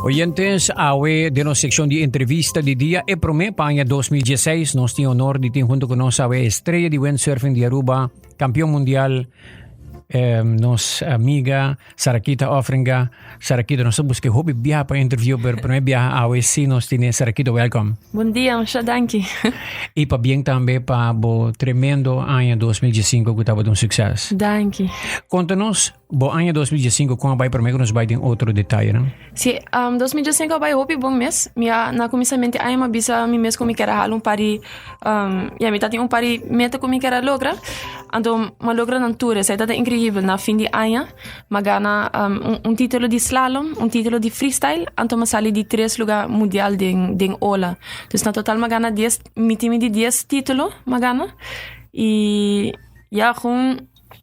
Oyentes, awe de nuestra sección de entrevista de día e promé para año 2016 nos tiene honor de tener junto con nosotros awe estrella de windsurfing de Aruba, campeón mundial, nos amiga Sarakita Ofringa. Sarakita, nos busque hobby biha para interview, pero promé biha awe si nos tiene Sarakita, welcome. Bom dia, Masha, danke. E para bem também para o tremendo ano 2015 que estava de sucesso. Danke. Conta-nos, o ano 2015, como vai para mim, que nos vai ter outro detalhe, não? Sim, 2015 vai hopi bom mês. Na começamento aí uma bisa mi mês como quero halar pari, me tá tem pari meta como quero logra. Então, ma logra na tour, isso é incrível. Na fim de ano, ma gana título de slalom, título de freestyle, então ma sali de 3 lugar mundial de ola. Então, na total ma gana 10, mi time de 10 título, ma gana. E gewoon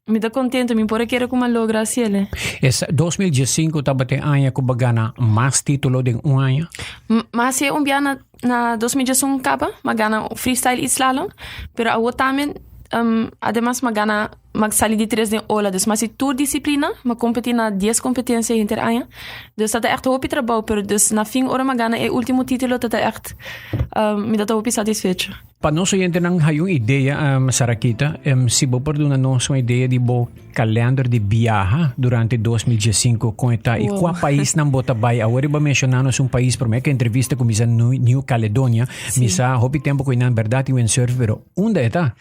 me dá contente, me pode querer como logra assim, ele. Esse 2015 estava tem ano que bagana mais título de ano. Mas é biana na 2015 capa, ma gana freestyle e slalom, pero a outra também además magana magsali de 3 de ola, dus mas tour disciplina, ma competi na 10 competências inter aia. Dus dat echt hoop trabalho, pero dus na fim ora magana e último título dat echt me dat hoop satisfecho. Para nós gente não hayung ideia, Sarakita, se bo perdona nós uma ideia de bo calendar de viaja durante 2015 com eta e qual país não bota vai. Agora ba mencionamos país para mim que entrevista com misa New Caledonia, misa hopi tempo com na verdade windsurf, pero onde está?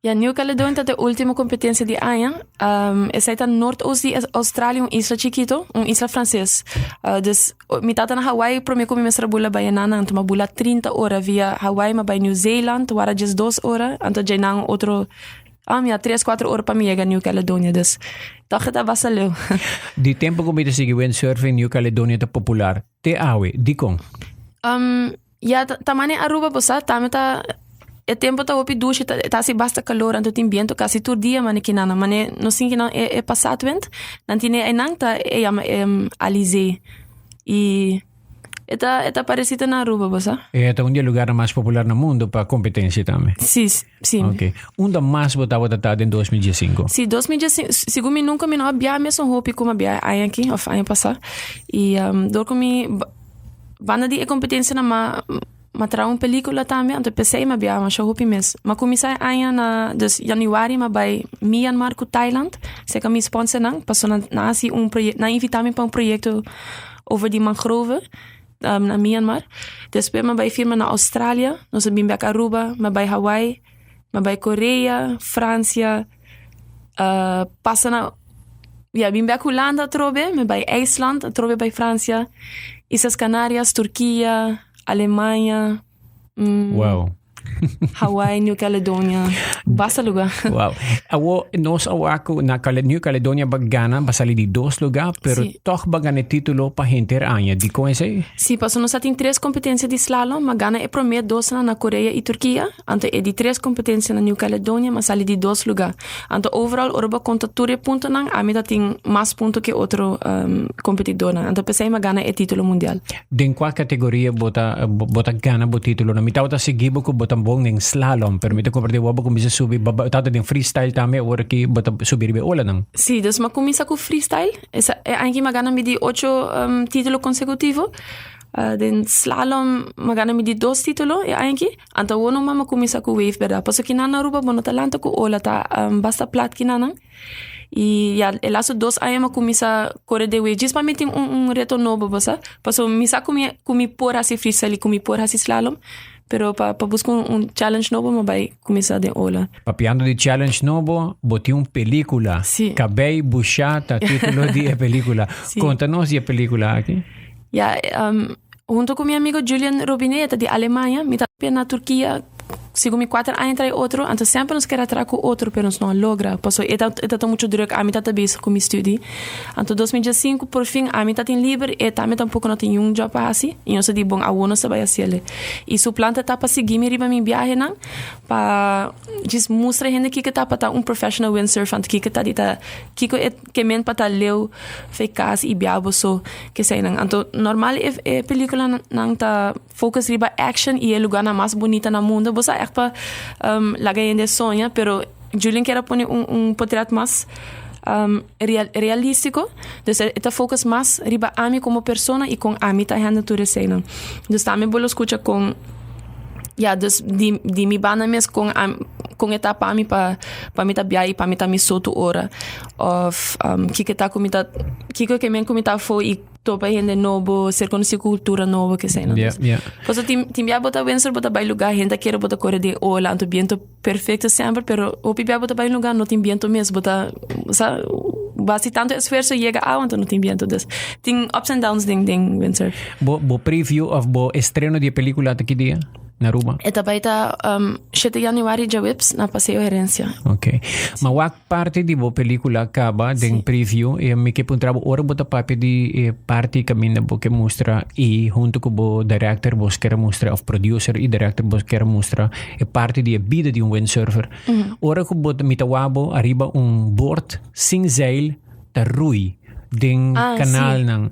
Ja, New Caledonia é a última competência de Aya. Essa é a Noordoost de Austrália, isla chiquito, isla francês. Dus, mitata na Hawaii, para mim, como me trabalha by nana, então uma bula 30 horas via Hawaii, mas by New Zealand, wara just 2 horas, então já não outro, 3-4 horas para mim chegar New Caledonia, dus, toch dat was al De tempo como você sigue windsurfing New Caledonia é popular, te awe, di kong? Ja, tamane Aruba, bosa, tameta. E tempo tá opi duche tá se basta calor anto tem vento quase todo dia mane kinana mane no sim que não é passado vento não tem é não tá é Alizé e tá parecido na Aruba bosa é tá lugar mais popular no mundo para competência também sim ok onde mais botava em 2015 sim 2015 segundo nunca me não abia mesmo hopi como abia aí aqui ou aí passar e do como banda de competência na matra película também, então pensei mas bia mas hopi mes. Mas comecei aí na dus januari mas by Myanmar com Thailand. Se que me sponsor não, passou na assim projeto, na invitar-me para projeto over die mangrove na Myanmar. Depois mas by firma na Austrália, nós bem bij Aruba, mas by Hawaii, mas by Coreia, França, passa na bem bij Holanda trobe, mas by IJsland, trobe by França, Islas Canárias, Turquia, Alemanha, wow. Hawaii, New Caledonia, basta lugar. Wow. Nós ako na New Caledonia bagana basali de 2 lugar, pero toch bagane título para gente anya. Di ko ese? Sim, passo nós tem 3 competências de slalom, mas gana é prometo 2 na Coreia e Turquia. Então é de 3 competências na New Caledonia, mas sali de 2 lugar. Então overall orba conta ture ponto nang, a mim tem mais ponto que outro competidor. Então pensei mas gana é título mundial. Den qual categoria bota gana bo título na mitaw ta sigibo ko bota bong ng slalom, pero mito ko perde wabo kung bisa subi tata din freestyle tame ora ki bota subir be ola nang. Sim, dus ma começa com freestyle. Essa é aqui magana me de 8 títulos consecutivos. Den slalom magana me de 2 títulos é aqui. Então o nome ma começa com wave beda. Passo que na Aruba bono talento com ola tá basta plat que nanang. E el laço 2 aí ma começa correr de wave. Diz para mim tem reto novo, bossa. Passo misa comi por assim freestyle, comi por assim slalom. Pero para buscar challenge novo, mas vai começar de ola. Papiando de challenge novo, botei película. Sim. Cabei buchata, título de película. Conta-nos de película aqui. Junto com meu amigo Julian Robinetta de Alemanha, me tá na Turquia. Segundo 4 anos trai outro, então sempre nos quer atrair com outro, pero não logra. Passou, tá muito duro, a mitad tá busy com meu estudo. Então 2015, por fim, a mitad tem livre, e também tampouco não tem job assim. E eu só digo, bom, a não se vai assim. E su planta tá para seguir me riba minha viagem, não? Para diz mostrar gente que tá para tá professional windsurfer, que tá dita, que men para tá leu, fecas e biabo so, que sei não. Então normal é película não tá focus riba action e é lugar na mais bonita na mundo. Você echt pa lagay de sonha, pero Julian quer pôr portrait mais realístico. Dus esta focus más riba a mí como persona y con a mí también natureza. Dus también voy a escuchar con dus di mi bana mes con eta pa mi pa mi ta biai pa mi ta mi soto ora of kiketa komita kiko que men komita fo e topa gente novo ser conhecido cultura novo que sei não pois tim bia bota vencer bota vai lugar gente quer bota correr de ola anto viento perfeito sempre pero o bia bota vai lugar no tim viento mes bota sa basi tanto esforço chega a onde no tim viento des ting ups and downs ding vencer bo preview of bo estreno de película aqui dia na Aruba. Eta baita 7 Januari já webs na Passeio Herência. Ok. Ma wak parte di bo película acaba den preview e me que puntrabo ora bota papi di parte caminha bo que mostra e junto com bo director bo quer mostra of producer e director bo quer mostra e parte di vida di windsurfer. Ora com bo mitawabo arriba board sin zeil ta rui den canal nang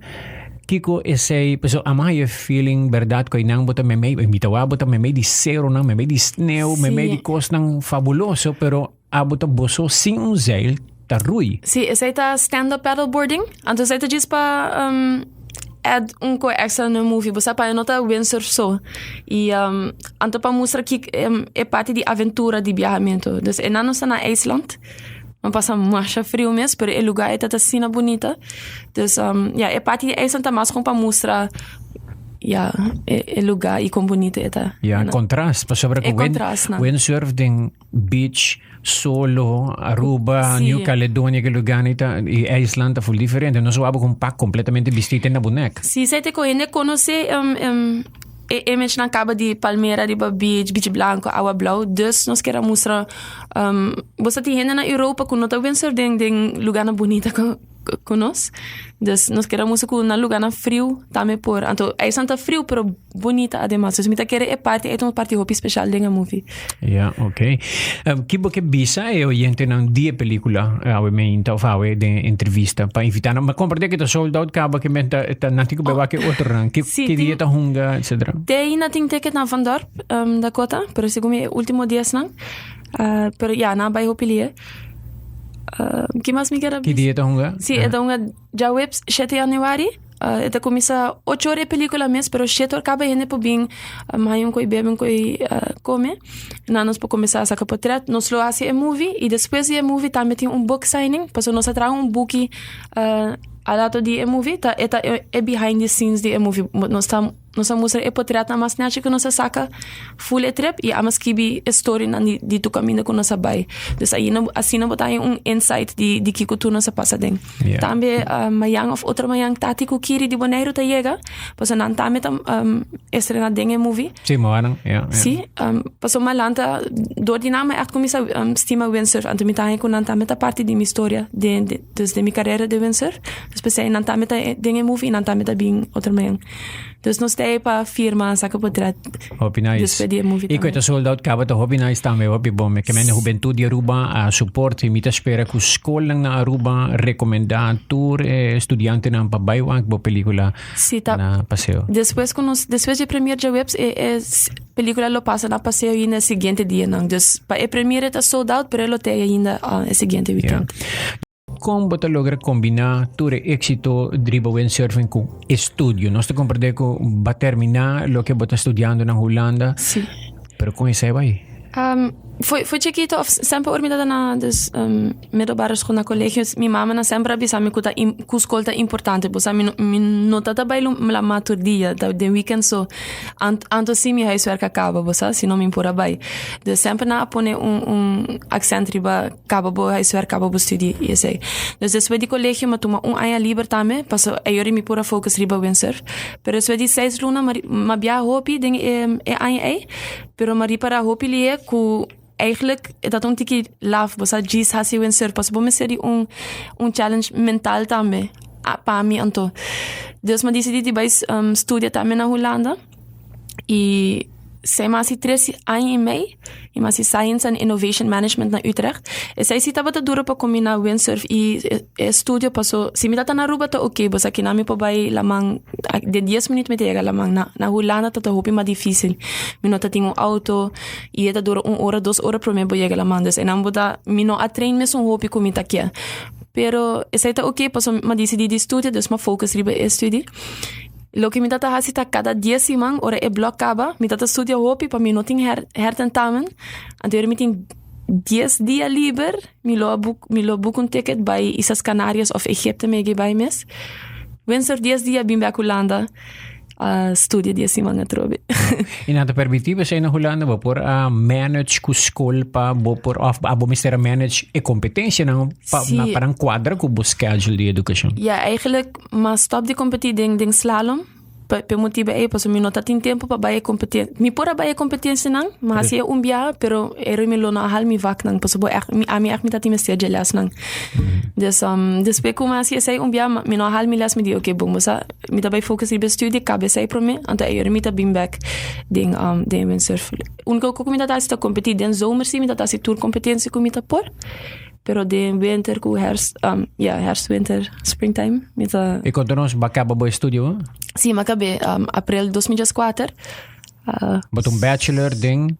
Kiko essay peso amai feeling verdad ko inang bota me mitawa bota me di zero nang me di sneeuw me di kos nang fabuloso pero abota boso sin un zeil ta rui. Sí, essay ta stand up paddleboarding. Anto essay ta just pa add co extra no movie bosa pa nota windsurf so. E anto pa mostra que é parte de aventura de viajamento. Dus enano está na IJsland. Man passa marcha frio mesmo, pero o lugar é tanta cena bonita. Então, é parte de essa também com para mostrar o lugar e como bonito é tá. Contraste, para sobre com windsurf den beach solo Aruba, New Caledonia que lugar e Islândia é full diferente. Não só com pack completamente vestido na boneca. Sim, você te conhece image na caba de Palmeira, de beach blanco, água blau. Dus nós queremos mostrar você tem gente na Europa que não está vencer den lugar na bonita com nós. Dus nós queremos mostrar que na lugar na frio também por. Então é santa frio, pero bonita además. Dus mita querer é uma parte hopi especial den movie. Ok. Que bo que bisa eu gente na dia película obviamente of awe de entrevista para invitar. Mas compreende que tá sold out caba que menta natico beba que outro ran. Que dia tá hunga, etc. Tem na ting ticket na Van Dorp, Dakota, pero segundo último dia não. Pero na vai hopilie. Que mais me quer? Que dia tá hunga? Sim, é da hunga já webs 7 Januari. Esta começa 8 horas película mês, pero 7 horas acaba gente por bem, mais coi bebem coi come. Nós por começar a sacar portrait, nós lo hace movie e depois de movie também tem book signing, para nós trazer book a lado de movie, tá é behind the scenes de movie. Nós mostra e portrait na mas que nós saca full trip e amas que story na de tu caminho com nossa bai. Dus aí assim não botar insight de que tu nós passa den. Também mayang of outra mayang tati ku kiri de Bonaire ta chega, pois não também estrena den movie. Sim, morang. Sim, pois malanta do dinama é como estima windsurf, anto me tá com não também ta parte de minha história de minha carreira de windsurf. Depois aí não também ta den movie, não também ta bem outra mayang. Dus nós temos para firma saca portrait. Hobby nice. E quando a sold out acaba de hobby nice também hobby bom. Que a juventude de Aruba a suporte e me espera que a escola na Aruba recomenda tour estudante na pabaiwang bo película na passeio. Depois de premier de webs película lo passa na passeio e no seguinte dia não. Dus para premier está sold out, pero lo tem ainda no seguinte weekend. Como você logra combinar todo éxito de windsurfing com estudo? Nós te compreendemos que vai terminar o que você está estudando na Holanda, sim. Pero como isso vai? Foi chiquito, sempre ormida na middelbare school na colegios. Minha mama na sempre avisa me que escolta importante, pois a mi nota também la maturdia de weekend so anto sim minha huiswerk acaba, pois se não me importa bem. De sempre na pone accent riba acaba bo huiswerk acaba bo studie e sei. Dus depois de colégio me toma ano livre também, passo eu me pura focus riba windsurf. Pero depois de 6 luna ma bia hobby ding ano pero mari para hobby lie ku eigenlijk dat een tikkie laf was dat G's hasi windsurf pas bom serie challenge mental também para mim anto. Dus me decidi bij studia também na Holanda e sei mais 3 anos e meio e mais Science and Innovation Management na Utrecht. E sei se tava duro para combinar windsurf e studio passou. Se me tá na Aruba tá ok, mas aqui na me pabai lamang de 10 minutos me chega lamang na Holanda tá hopi mais difícil. Me nota tinha auto e tá duro 1 hora, 2 horas para me chegar lamang. Dus en dan boda me no a train me son hopi comita aqui. Pero essa tá ok, paso ma decidi de estudar, dus ma focus riba estudar. Lo que me tata hasita cada 10 simang, ora e block acaba, me tata studia hopi, pa me noting hertentamen, anterior me ting 10 dias livre, me lo book un ticket bij Islas Canarias of Egypte mege bij mes. Wenser 10 dias bim back Holanda, studia 10 simang atrobe. E nata permitiba sa na Holanda ba por manage ku school pa bo por off abo mister manage e competência ng na parang quadra ku bo schedule de educação. Ja, eigenlijk ma stop de competitie ding slalom. Pe motivo paso mi nota tin tempo pa baie competência. Mi pura baie competência nang, mas ia umbia, pero ero mi lona hal mi vak nang, paso bo mi tati me stage les nang. Después como assim sei umbia, mi no hal mi les mi di okay, bom, mosa mi tabai focus ibe studie, cabe sei pro me, anta ero mi ta bim back ding windsurf. Unko ko mi tata sta competir den zomer si mi tata si tour competência ko mi ta por. Pero de winter ku herfst, winter, springtime. E continuamos bacaba bo estudio? Sim, acabei. April 2004. But bachelor ding?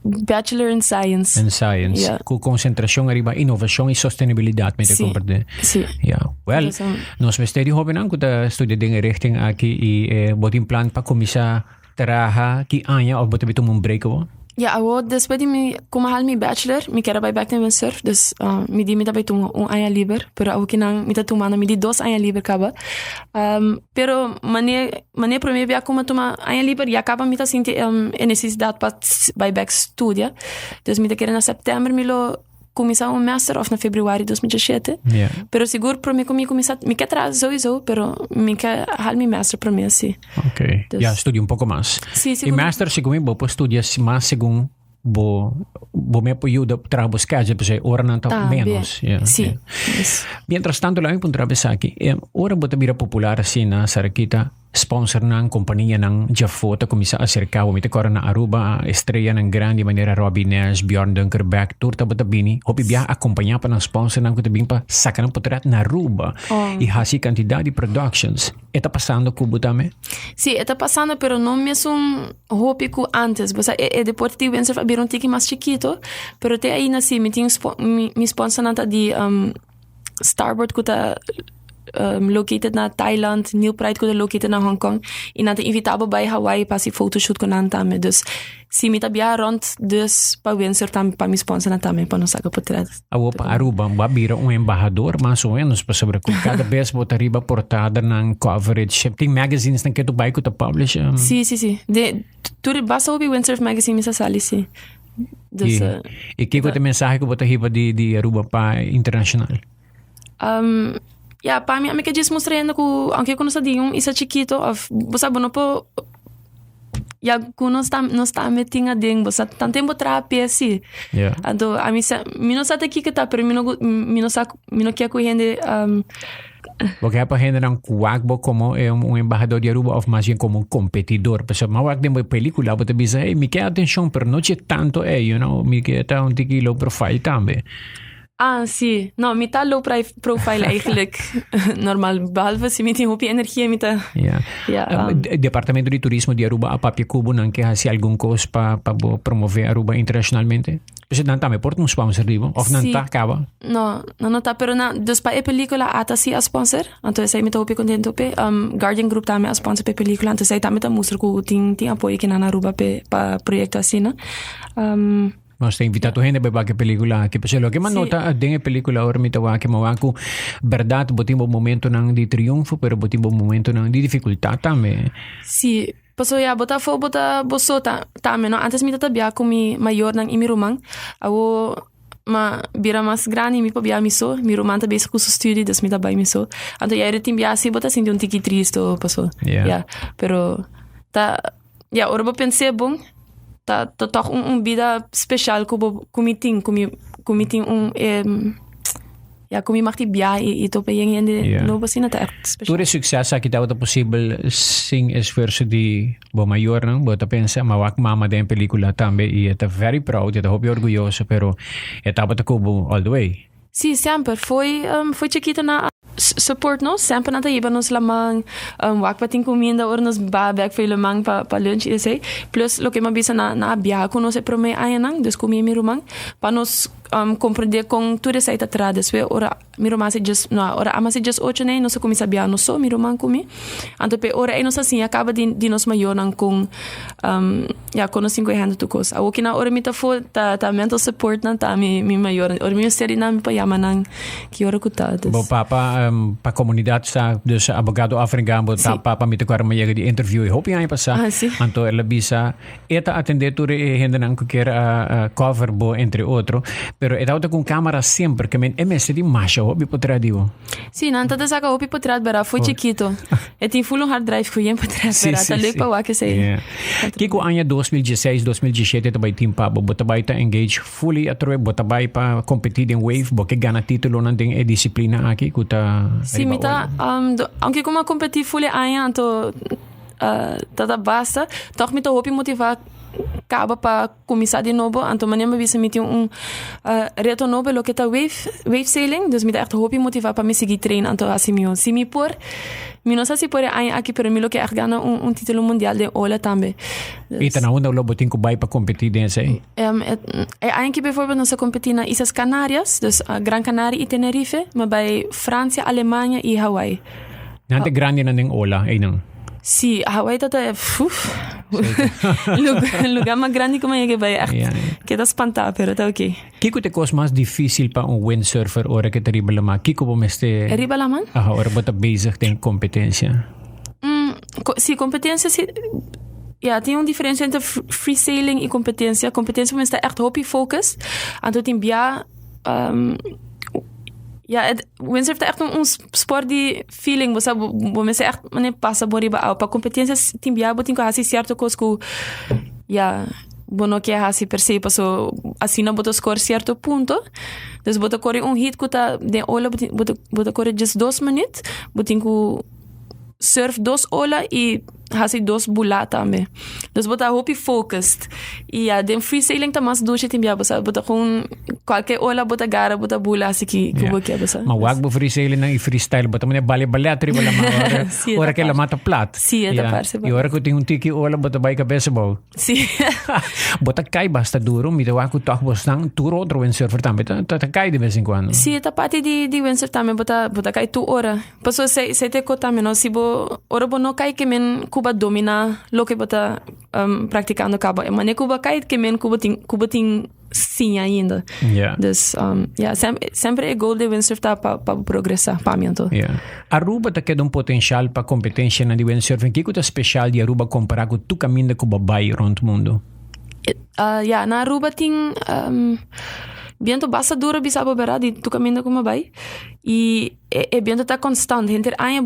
Bachelor in Science. In Science. Yeah. Com concentração arriba inovação e sustentabilidade. Sim. Yeah. Well, nós mesteri hoben ang kuda studia ding richting aqui e botin plan pa komisa teraha ki anya of botin bitum break wo? Ja, ako, después de mi kumahal mi bachelor, mi kera bij back in surf, dus mi di mi tabay tung anya liber, pero ako kinang mi tatumana mi di 2 anya liber kaba. Pero mane pro mi bia kuma tuma anya liber, ya kaba mi ta sinti necessidade pa bij back studia. Dus mi ta kera na september mi lo começar master of na februari 2017. Yeah. Pero seguro para mim começar, me quer trazer sowieso, pero me quer hal mi master para mim assim. Okay. Dus, estudia pouco mais. Sim, e master segundo bo estudia mais segundo bo me ajuda para buscar já porque ora não tá menos. Sim. Mientras tanto lá em Puntrabesa aqui, ora bota vira popular assim na Sarakita. Sponsor ng kompanija ng Jafota kumisa acercavo mite kora na Aruba estrella ng grande manera Robbie Nash, Bjorn Dunkerback, Turta Batabini, hopi biya acompanhar pa ng sponsor ng kutabing pa saka ng potrat na Aruba e hasi quantidade de productions. Eta passando ku butame? Sí, eta passando, pero não mesmo hopi ku antes. Bosa é deportivo en surf abrir un tiki mais chiquito, pero te aí nasi mi sponsor nanta di Starboard kuta located na Thailand, Neil Pride ko located na Hong Kong. E nata invitado bij Hawaii pa si photoshoot ko nantame. Dus si mi tabia rond dus pa windsurf tam pa mi sponsor nantame pa nos aga potret. Awo pa Aruba babira embajador mais ou menos pa sobre kung cada vez bota riba portada ng coverage. Tem magazines ng keto bay ko ta publish. Sí. De tu basta obi windsurf magazine mi sa sali si. Dus e que ko te mensahe ko bota riba di Aruba pa international. Ja, pa mi que diz mostrando que aunque eu não sabia isso chiquito, você não po ja kuno sta metinga ding, você tanto tempo terapia assim. Yeah. Então a mi não sabe aqui que tá, pero mi não quer correndo Porque há para gente não cuagbo como embajador de Aruba ou mais como competidor. Porque mawag din mo película, você bisa, me quer atenção, pero não tinha tanto me quer tá tiki low profile também. Sim. Não, me tá low profile eigenlijk. Normal, behalve se me tem hopi energia, me tá... Departamento de Turismo de Aruba, a Papi Cubo, não quer fazer algum coisa para promover Aruba internacionalmente? Você não tá me porta sponsor, digo? Ou não tá, acaba? Não tá, pero dus pa película ata si a sponsor. Então, essa aí me tá hopi contento pe. Guardian Group tá me a sponsor pe película. Então, essa aí tá me tá mostrar que tem apoio que na Aruba pa projeto assim, né? Mas tem invitado gente para que película que pese lo que man nota den película or mitawa que mawaku verdade botimbo momento nang di triunfo pero botimbo momento nang di dificultad também. Sí, paso ya bota bosota também, no? Antes mi tatabia com mi maior nang imirumang. Awo ma bira mas grande mi pobia miso, mi romanta base curso studi das mi tabai miso. Anto ya era timbia si bota sinti un tiki triste paso. Yeah, pero ora bo pensei bom. Tá toch vida special kumiting kumi makti biya ito pa yung no basi na ta special. Turis success aqui daw possível sing esforço de bo maior não bota pensa mawak mama den película também e tá very proud e tá hope orgulhoso pero etapa ta kubo all the way. Sí, sempre foi chiquita na support no sempre nata iba nos lamang wak pating comida or nos babek foi lamang pa lunch ese plus lo que mabisa na biya ko no se prome ayanang dus kumi mi rumang pa nos compreender com tudo isso aí atrás. Después, ora, miro mais just, no, ora, ama se just 8 né, não sei como sabia, não sou, miro man comi. Então, ora, aí não sei assim, acaba de nos maior com, com os 5 anos tu coisa. A outra ora me tá for, tá mental support não tá me maior. Ora me série não me payama não que ora kutadas. Bo papa pa comunidade sa dus abogado africano bo ta papa me te kwara mayag di interview e hopi ay pasa. Anto ela bisa eta atender tu gente não quer cover bo entre outro, pero eta auto com câmera sempre que men MS di masha hopi potrà divo. Sì, non tata saka hopi potrà bara foi chiquito. E tem full hard drive que potrà bara, tá leuk pa wa que sei. Kiko anya 2016, 2017 tabay team pa bo tabay ta engage fully atro bo tabay pa competir em wave bo que gana título nan ding e disciplina aqui kuta. Sì, mi ta anche come competir fully anya anto tata basta, toch me to hopi motivar acaba para começar de novo. Então, amanhã me visa me reto novo lo que tá wave sailing. Dus me dá echt hoop motivar para me seguir treino. Então, assim me se me por me não sei se por aí aqui pero me lo que é ganhar título mundial de ola também. E tá na onda lo botin ko vai para competir desse aí. Aí que bijvoorbeeld nós competir na Islas Canárias, dus Gran Canaria e Tenerife, mas bij França, Alemanha e Hawaii. Nante grande na ning ola ay nang. Sí, Hawaii tata lugar más grande como que vai queda espantado, pero está ok. Kiko te cos mais difícil para windsurfer ora que te riba lama? Kiko po meste... Riba laman? Ora bota bezig tem competência? Sí, competência sí. Ja, tem diferença entre freesailing e competência. Competência mas está echt hobby focus. Então tem bia windsurf é sport de feeling, você você echt mané passa por riba para competências tem biabo tem que fazer certo coisa que bono que assim per se passou assim não botou score certo ponto. Dus botou correr hit que tá de ola botou correr just 2 minutos, botou que surf 2 ola e hasi 2 bula também. Dus botar hopi focused. E den freesailing tá mais doce tem biabo, sabe? Botar com qualquer ola botar gara, botar bula assim que boquia, sabe? Mas wag bo freesailing na freestyle, botar mane bale atri bala ma ora que la mata plat. Sim, é da parte. E ora que tem tiki ola botar bai cabeça bom. Sim. Botar cai basta duro, me deu aku toch bostang tour outro windsurfer também. Tá cai de vez em quando. Sim, tá parte de windsurf também botar cai tu ora. Passou se te cota menos se bo ora bo no cai que men Cuba domina lo que bota praticando cabo. Mas nem Cuba cai que men Cuba tem sim ainda. Dus sempre é goal de windsurf tá para progressar para mim então. Aruba tá queda potencial para competência na de windsurf. Que coisa especial de Aruba comparar com tu caminho com babai rond mundo? Na Aruba tem viento basta duro bisabo berá de tu caminho com babai e viento tá constante. Entre aia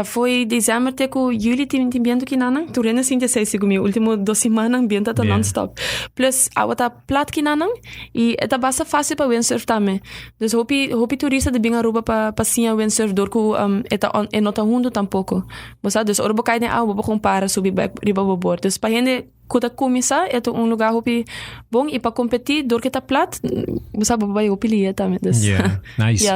foi dezembro até que julho tem viento que nanang. Tu rena sim de 6 segundos. Último 2 semanas viento tá non-stop. Plus a outra plat que nanang e tá basta fácil para windsurf também. Dus hopi turista de binga Aruba para passear windsurf dor que é nota hundo tampouco. Você dus orbo cai de água para comparar subir riba bobor. Dus para gente quando começar é lugar hopi bom e para competir dor que tá plat, você vai hopi lia também. Nice.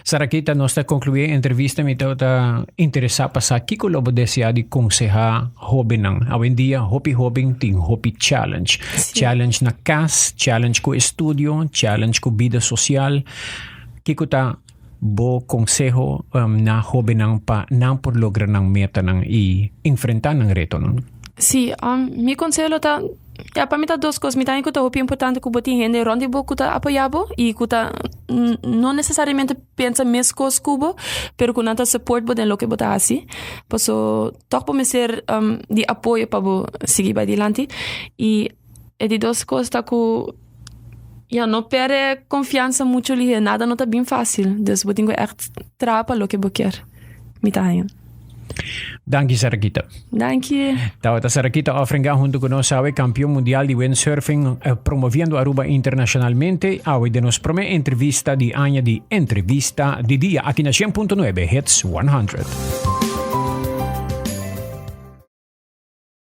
Sarakita nós tá concluir a entrevista me tá interessar passar Kiko lobo desejar de aconselhar hobby nang. Hoje dia hobby tem hobby challenge. Sim. Challenge na casa, challenge com estudio, challenge com vida social. Kiko tá bo consejo na hobby nang pa nang por lograr nang meta nang e enfrentar nang reto nang. Sí, mi conselho tá para mim tá 2 coisas. Me tá que tá importante que botem gente onde boco tá apoiado e que tá não necessariamente pensa mesmo coisas cubo, pero que não tá support botem lo que botar assim. Posso toch para me ser de apoio para seguir para adiante e de 2 coisas tá que não perde confiança muito ali, nada não tá bem fácil. Dus botem que echt trapa lo que boquer. Me tá aí. Danke Sarakita. Danke. Tawata Sarakita Afringa junto con nosotros, campeón mundial de windsurfing, promoviendo Aruba internacionalmente. Hoy de nos promete entrevista de año de entrevista de día aquí en 100.9 Hits 100.